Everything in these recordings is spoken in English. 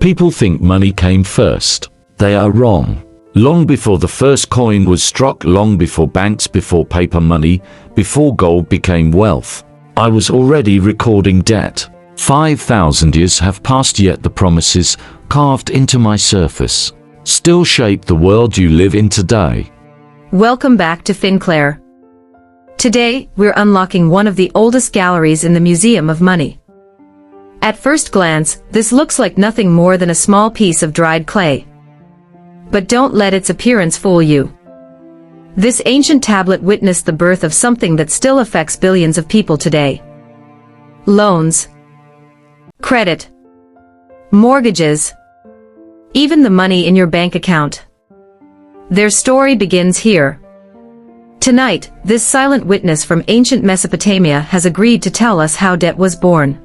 People think money came first. They are wrong. Long before the first coin was struck, long before banks, before paper money, before gold became wealth, I was already recording debt. 5,000 years have passed, yet the promises carved into my surface still shape the world you live in today. Welcome back to FinClair. Today, we're unlocking one of the oldest galleries in the Museum of Money. At first glance, this looks like nothing more than a small piece of dried clay. But don't let its appearance fool you. This ancient tablet witnessed the birth of something that still affects billions of people today. Loans, credit, mortgages, even the money in your bank account. Their story begins here. Tonight, this silent witness from ancient Mesopotamia has agreed to tell us how debt was born.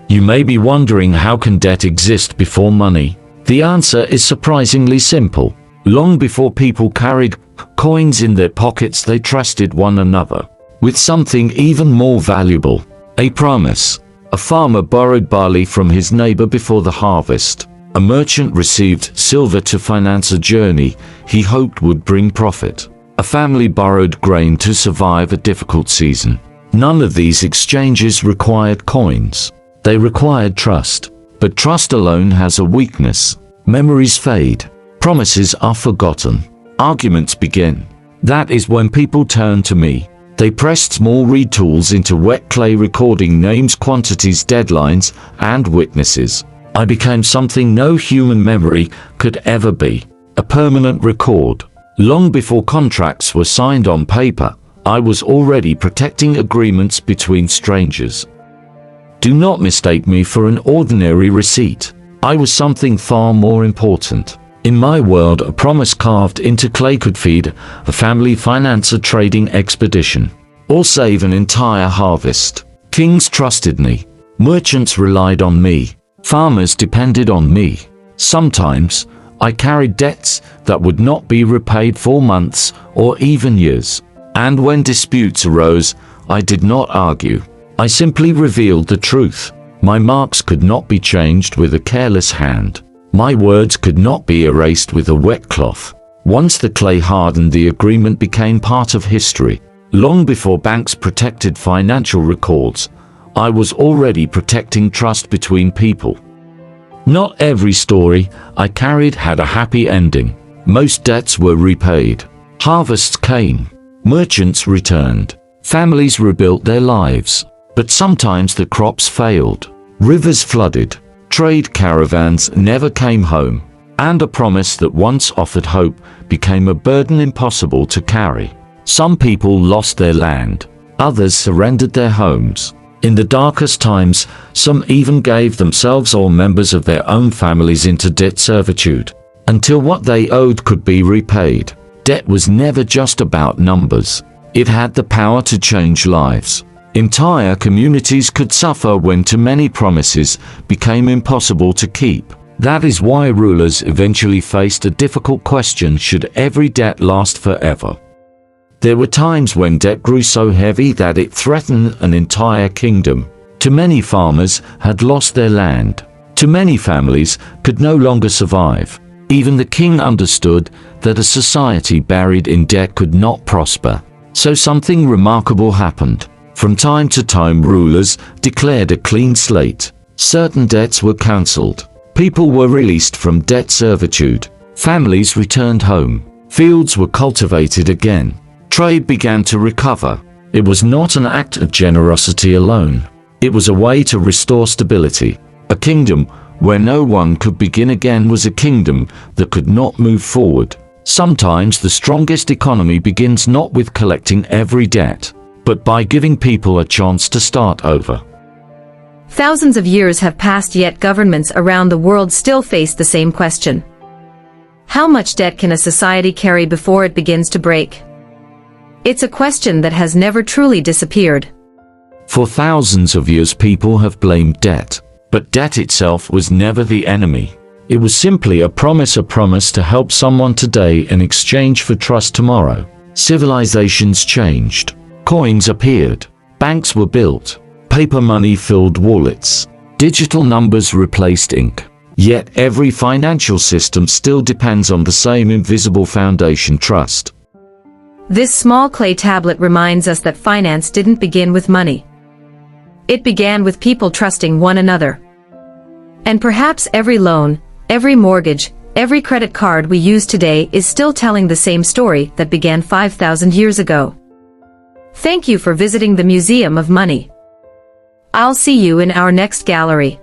You may be wondering, how can debt exist before money? The answer is surprisingly simple. Long before people carried coins in their pockets, they trusted one another with something even more valuable: a promise. A farmer borrowed barley from his neighbor before the harvest. A merchant received silver to finance a journey he hoped would bring profit. A family borrowed grain to survive a difficult season. None of these exchanges required coins. They required trust. But trust alone has a weakness. Memories fade. Promises are forgotten. Arguments begin. That is when people turned to me. They pressed small reed tools into wet clay, recording names, quantities, deadlines, and witnesses. I became something no human memory could ever be: a permanent record. Long before contracts were signed on paper, I was already protecting agreements between strangers. Do not mistake me for an ordinary receipt. I was something far more important. In my world, a promise carved into clay could feed a family, finance a trading expedition, or save an entire harvest. Kings trusted me. Merchants relied on me. Farmers depended on me. Sometimes, I carried debts that would not be repaid for months or even years. And when disputes arose, I did not argue. I simply revealed the truth. My marks could not be changed with a careless hand. My words could not be erased with a wet cloth. Once the clay hardened, the agreement became part of history. Long before banks protected financial records, I was already protecting trust between people. Not every story I carried had a happy ending. Most debts were repaid. Harvests came. Merchants returned. Families rebuilt their lives. But sometimes the crops failed. Rivers flooded. Trade caravans never came home. And a promise that once offered hope became a burden impossible to carry. Some people lost their land. Others surrendered their homes. In the darkest times, some even gave themselves or members of their own families into debt servitude, until what they owed could be repaid. Debt was never just about numbers. It had the power to change lives. Entire communities could suffer when too many promises became impossible to keep. That is why rulers eventually faced a difficult question: should every debt last forever? There were times when debt grew so heavy that it threatened an entire kingdom. Too many farmers had lost their land. Too many families could no longer survive. Even the king understood that a society buried in debt could not prosper. So something remarkable happened. From time to time, rulers declared a clean slate. Certain debts were cancelled. People were released from debt servitude. Families returned home. Fields were cultivated again. Trade began to recover. It was not an act of generosity alone. It was a way to restore stability. A kingdom where no one could begin again was a kingdom that could not move forward. Sometimes the strongest economy begins not with collecting every debt, but by giving people a chance to start over. Thousands of years have passed, yet governments around the world still face the same question. How much debt can a society carry before it begins to break? It's a question that has never truly disappeared. For thousands of years, people have blamed debt, but debt itself was never the enemy. It was simply a promise to help someone today in exchange for trust tomorrow. Civilizations changed. Coins appeared. Banks were built. Paper money filled wallets. Digital numbers replaced ink. Yet every financial system still depends on the same invisible foundation: trust. This small clay tablet reminds us that finance didn't begin with money. It began with people trusting one another. And perhaps every loan, every mortgage, every credit card we use today is still telling the same story that began 5,000 years ago. Thank you for visiting the Museum of Money. I'll see you in our next gallery.